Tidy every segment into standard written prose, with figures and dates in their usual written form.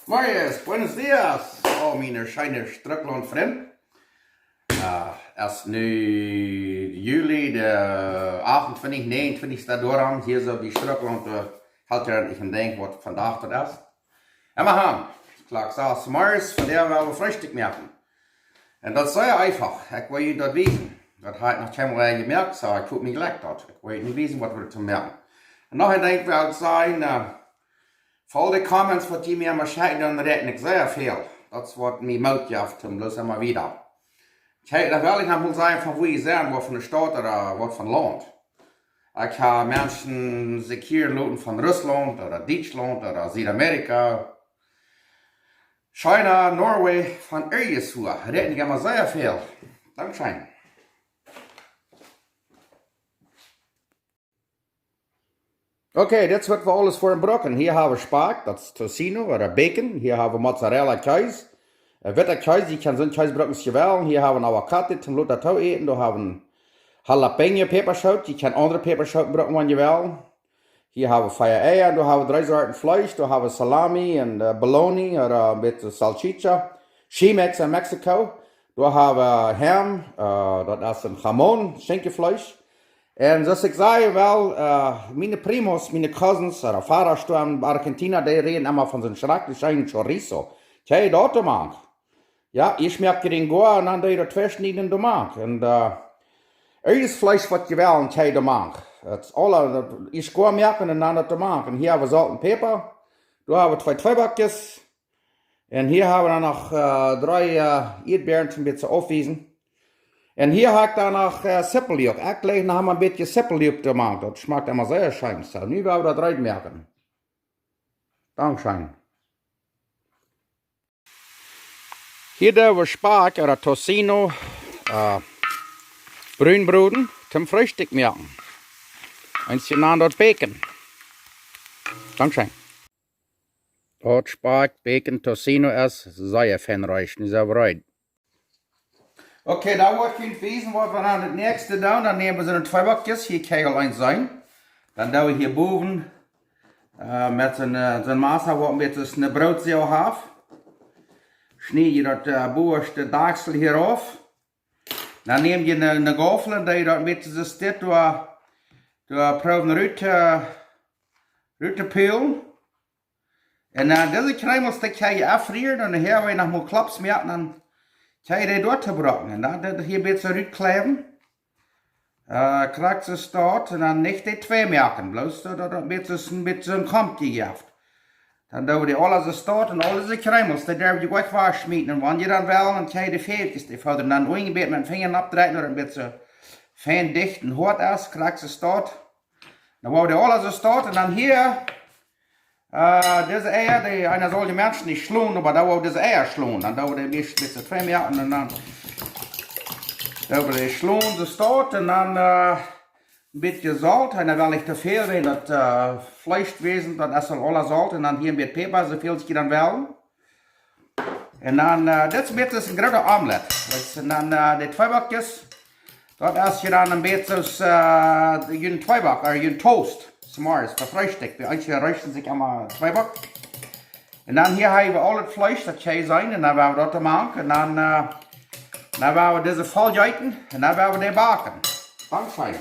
Buenos dias, meine scheine Schtrucklaunt vriend. Erst nu juli, de 28, 29 staat doorhang. Hier zo die Schtrucklaunt halt er ich denk wat vandaag tot erst. En we gaan, klar gesagt, morgens von der wir Freshtick merken. Und das sei einfach, ich will Ihnen das wissen. Das hat ich noch keinmal gemerkt, so ich tut mich gleich dort. Ich will Ihnen wissen, was wir zu merken. Und nachher denke ich, wird sein, voll die Comments, was die mir immer schicken, dann reden ich sehr viel. Das wird mir Mutjaft, bloß immer wieder. Ich hätte das wirklich einmal sagen, von wo ich sein, was von der Stadt oder was von Land. Ich habe Menschen sich hier loten von Russland oder Deutschland oder Südamerika, China, Norway, von irgendwo. Reden ich immer sehr viel. Dankeschön. Okay, das wird für alles voor een brokken. Hier haben wir Spark, das ist Tocino oder Bacon. Hier haben wir Mozzarella Käse. Witte Käse, ich kann so ein Käsebrocken wählen. Hier haben wir Avocado zum Lothar Tau eten. Da haben wir Jalapeno Peperschout. Ich kann andere Peperschoutenbrocken wenn je wählen. Hier haben wir Feuereier. Da haben wir 3 Sorten Fleisch. Da haben wir Salami und Bologna oder mit Salchicha. Chimex in Mexiko. Da haben wir Ham. Das ist ein Jamon, Schinkefleisch. En zoals ik zei, wel, mijn primos, mijn cousins, oder Vater in Argentina, die reden immer von so einem schrecklichen Chorizo. Tja, dort gemacht. Ja, ich merke den Goa und dann die Zwischen in den Domag. Und, alles Fleisch, was je will, tja, Domag. Ich Goa merken und dann das Domag. Und hier haben wir Salt und Pfeffer. Da haben wir 2 Zweibackjes. Und hier haben wir dann noch 3 Erdbeeren zum bisschen aufwiesen. En hier habe ich dann noch Seppeljuck. Eigentlich haben wir ein bisschen Seppeljuck gemacht. Das schmeckt immer sehr schön. So, nu werden wir das reinmerken. Dankeschön. Hier haben wir Spark oder Tocino, Brünbruden zum Frühstück merken. Eins genannt dort Bacon. Dankeschön. Dort Spark, Bacon, Tocino ist sehr fanreich. Nicht sehr bereit. Okay, da wollte ich Ihnen wissen, was wir dann das nächste tun. Dann nehmen wir so eine 2 Backjes, hier kann eins sein. Dann tun wir hier boven mit so einem Maße, wo wir jetzt eine Brotsau haben. Schneide je das boerste Dachsel hier auf. Dann nehmen wir eine Gaffel und die das mit so steht, du proben Rüte peelen. Und dann diese Kremelsstück kann ich abfrieren und nachher, wenn ich noch mal Klaps merken, dann kann ich die dort brocken. Und dann hier ein bisschen rüberkleben. Kriegst du es dort und dann nicht die 2 merken. Bloß da ein bisschen Kampf gehabt. Dann tun wir die alles dort und alles die Kremels, die darf ich gleich waschmieten. Und wenn ihr dann wollen, dann kann ich die Fähigkeit, die dann ein bisschen mit den Fingern abdrehen oder ein bisschen fein dicht und hart aus, kriegst du es dort. Dann wollen wir die alles dort und dann hier, diese Eier, einer soll die Menschen nicht schlagen, aber da wollen wir diese Eier schlagen. Dann tun wir die ein bisschen 2 merken und dann tun wir die schlagen, das dort und dann ein bisschen Salz, und dann will ich zu viel, wenn das Fleischwesen, dann ist alles Salz und dann hier ein bisschen Pfeffer, so viel ich dann will. Und dann, das ist ein großer Omelett. Und dann die 2 Backjes, das ist dann ein bisschen ein 2 Back, oder ein Toast. S'mores, für Freshtick. Die Einzelnen rösten sich einmal 2 Back. Und dann hier haben wir alles Fleisch, das kann sein, und dann werden wir das machen. Und dann werden wir diese Volljeiten, und dann werden wir die backen. Dankeschön.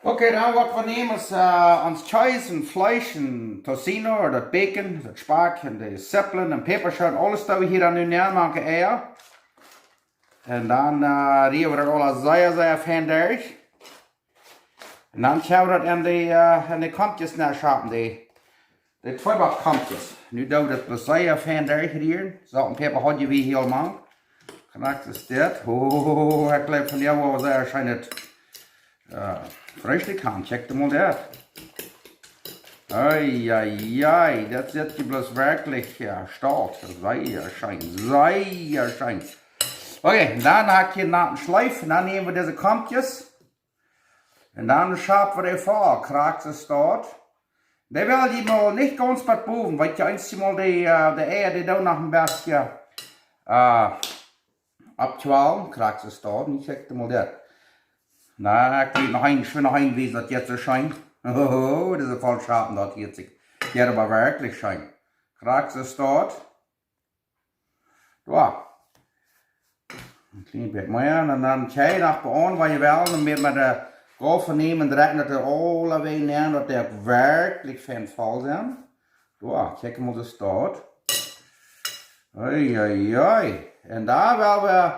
Okay, dann was wir nehmen ist ans Käse und Fleisch und Tocino oder das Bacon, das Spark und die Seppeln und Peperschön, alles da wir hier dann nehmen, machen Eier. Und dann rieben wir das alles sehr, sehr fein durch. Und dann schauen wir das in die Kampjes nachschauen, die 2 Back-Kampjes. Nu doen we das sehr fein durchrieren. Salt und Pfeffer hat je wie heel lang. Knackt es das. Oh, ich glaube von dir, wo sehr schön Freshtick haben. Check mal das. Eieiei, das sieht bloß wirklich stark. Sehr schön, sehr schön. Okay, dann habe ich hier nach einen Schleif, und dann nehmen wir diese Kampjes. Und dann schaben wir die vor, kriegst es dort. Die will die mal nicht ganz bei boven, weil ich einmal die Eier, die da noch ein bisschen abzuhalen, kriegst es dort. Und ich check mal das. Na, ich will noch einwiesen, dass jetzt so scheint. Oh, das ist voll scharf dort hier. Ja, aber wirklich schön. Krax ist dort. Ja. Ein klein bisschen mehr. Und dann kijk nach beon waar je wel. Dan met de golven nemen en direct dat er alle wegen neer. Dat der wirklich fan voll zijn. Ja, kijk mal das dort. Oi, oi, oi. En daar willen we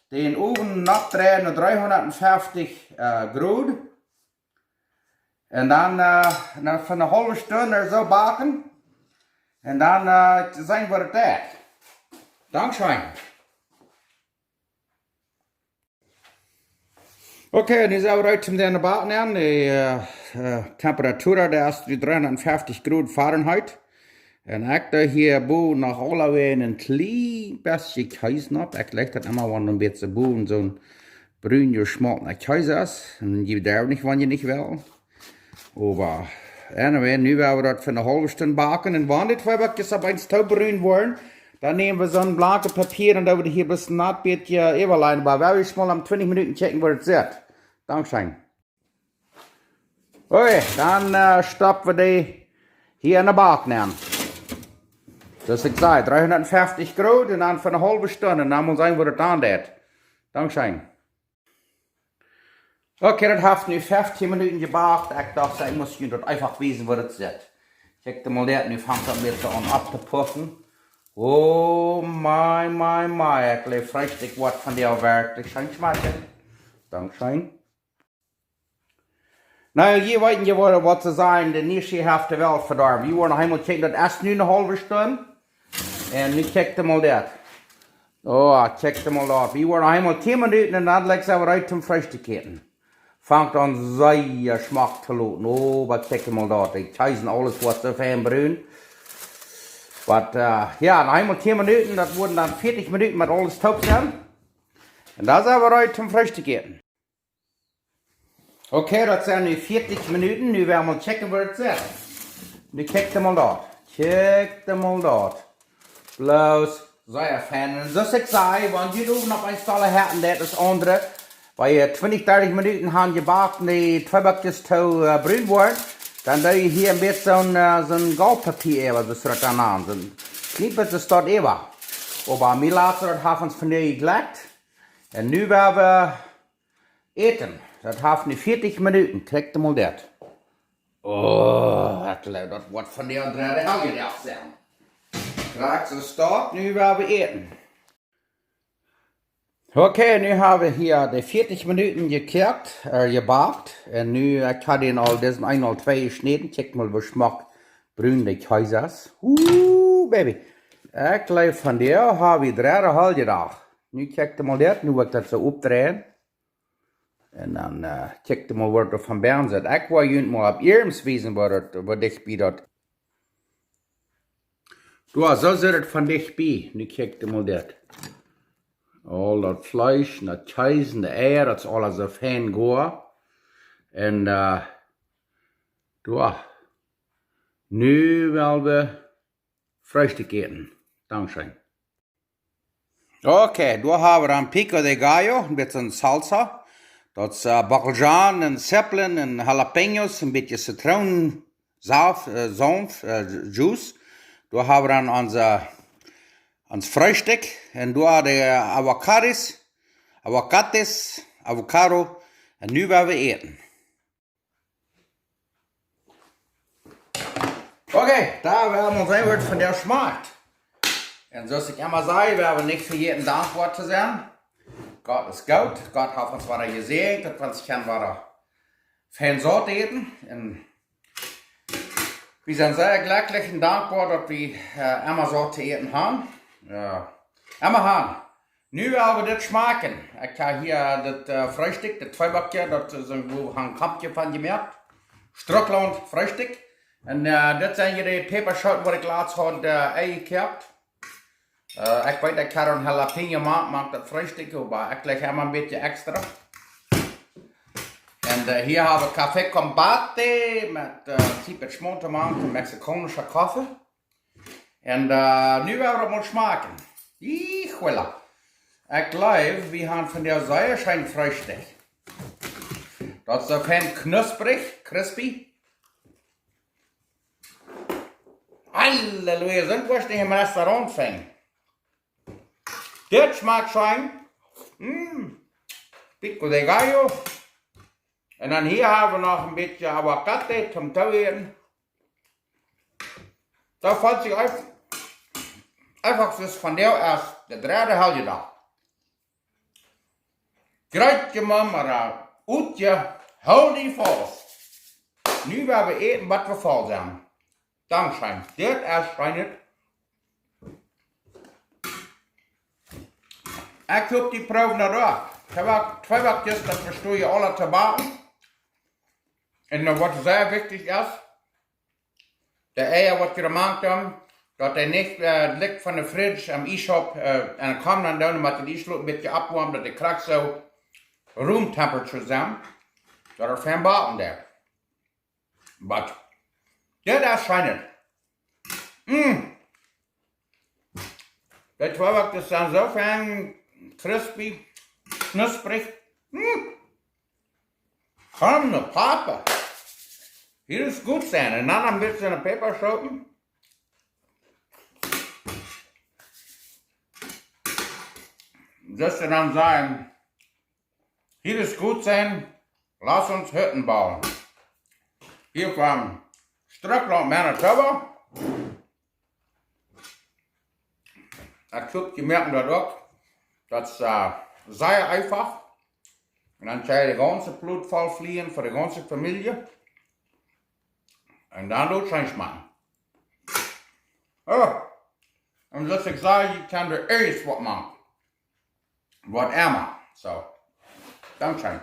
den oven napdrehen op 350 Grad. En dan van een halve stunde er zo bakken. En dan zijn we het daar. Dankzij. Okay, nu zijn we uit om de bakken aan. De temperatuur daar is 350 Grad Fahrenheit. En ik daar hier boven nog allebei een klein beetje keizen op. Ik leg dat immer, wanneer een beetje boven zo'n bruin geschmoltener keizer is. En je daar niet, wanneer je niet wil. Aber anyway, nu werden wir das für eine halbe Stunde backen. Und wenn die zwei Backjes aber eins taubbrün wollen, dann nehmen wir so ein blanke Papier und da wird hier ein bisschen Nahtbiet überleiten. Aber wir werden mal am 20 Minuten checken, wo das ist. Dankeschön. Okay, dann stoppen wir die hier in der Backen an. Das ist gesagt, 350 Grad und dann für eine halbe Stunde. Und dann muss sein, wo das dann ist. Dankeschön. Okay, das hat nu 15 Minuten gebracht. Ich dachte, ich muss Ihnen das einfach wissen, wo das ist. Check mal das, nu fängt das ein bisschen an abzupuffen. Oh, mein. Ich glaube, Freshtick wird von der wirklich schön schmecken. Dankeschön. Nou, je weet niet wat ze zijn, de nächste Hälfte der Welt verdorben. Wir wollen noch einmal checken, das erst nu eine halbe Stunde. Und nu check mal das. Oh, check mal das. Wir wollen noch einmal 10 Minuten und dann legen wir rein zum Freshtick. Fangt an sehr Schmack zu lassen. Oh, aber check mal da. Die Käisen alles, was so fein brün. Aber ja, noch einmal 10 Minuten, das wurden dann 40 Minuten mit alles taub sein. Und da sind wir heute zum Frühstück. Okay, das sind nu 40 Minuten. Nu werden wir mal checken, wo das ist. Nu kijk mal dort. Kijk mal dort. Bloß sehr fein. Und so ich sage, wenn die oben auf ein Stalle hätten, das ist andere. Weil 20, 30 Minuten haben gebacken, die zwei Backjes zu brün worden, dann da je hier ein bisschen so ein Goldpapier, was ist das dann an, so ein Knippet ist dort eben. Aber wir lassen das haben uns von der gelegt. Und nu werden wir eten. Das haben wir 40 Minuten, kriegt ihr mal das. Oh, das wird von der anderen Hälfte gedacht sein. Kriegst du dort, nu werden wir eten. Okay, nu haben wir hier die 40 Minuten gebackt. Und nu ich habe den all diesen 1 oder 2 geschnitten. Check mal, was schmeckt brün die Kaisers. Baby. Ich glaube, von der habe ich 3,5 gedacht. Nu check mal das, nu wird das so aufdrehen. Und dann check mal, was das von Bern ist. Ich wollte jemand mal ab Irms wissen, was dich bietet. Du, so sieht es von dich bei. Nu check mal das. All dat Fleisch, dat Käse, de Eier, dat is alles so fein goed. En nu willen we Frühstück eten. Dankeschön. Okay, da haben wir ein pico de gallo, ein bisschen Salsa. Dat is bacaljan en zeppelin en jalapenos, een beetje citronensaft, Juice. Da haben wir dann ans Frühstück und da de Avocado und nu werden wir eten. Okay, da werden wir uns einmal von der schmeckt. Und so ich immer sage, werden wir nicht für jeden dankbar zu sein. Gott ist gut, Gott hat uns weiter gesehen, dass wir uns weiter fein Sorte eten. Und wir sind sehr glücklich und dankbar, dass wir immer Sorte eten haben. Ja, immer haben. Nu werden wir das schmecken. Ich habe hier das Freshtick, das Zweibackje, das ist irgendwo ein Kampje von gemerkt. Schtrucklaunt Freshtick. Und das sind hier die Peperschoten, die ich laatst habe eingekehrt. Ich weiß, ich habe ein Jalapeno mag das Freshtick, aber ich lege immer ein bisschen extra. Und hier habe ich Kaffee Combate mit Zwiebeln, Schmontomaten und mexikanischer Kaffee. Und nu werden wir mal schmecken. Ich glaube, wir haben von der Seite schön Frühstück. Das ist so fein knusprig, crispy. Halleluja, sind wir nicht im Restaurant fängen. Das schmeckt schon. Pico de gallo. Und dann hier haben wir noch ein bisschen Aguacate zum Tauieren. Da fällt sich einfach das von der erst der dritte halbe Tag. Greitje Mama, Utje, hou die vast. Nu werden we eten wat we vol zijn. Dankzij dit erschijnt. Ik heb die proef naar door. Ik heb ook 2 wakjes, dat verstoor je alle te bakken. En wat zeer wichtig is, de eier wat je gemaakt hebt, dat hij niet ligt van de fridge am ijshop en dan komt dan down, met het ijsloop een beetje opwarmt, dat de krak zo room temperature zijn, dat er geen bakken daar. Maar dit erschijnt. Die 2 wakjes zijn zo fijn crispy, knusprig. Komm, ne Papa. Hier ist gut sein. Und dann ein bisschen eine Peperschoten. Das wir dann sagen, hier ist gut sein, lass uns Hütten bauen. Hier vom Schtrucklaunt, Manitoba. Ich glaube, die merken das auch. Das ist sehr einfach. Und dann kann je de ganze Blut voll fliehen für die ganze Familie. Und dann tut es machen. Oh. Und das ich sage, ich kann der erst was machen. Was er macht. So. Dankeschön.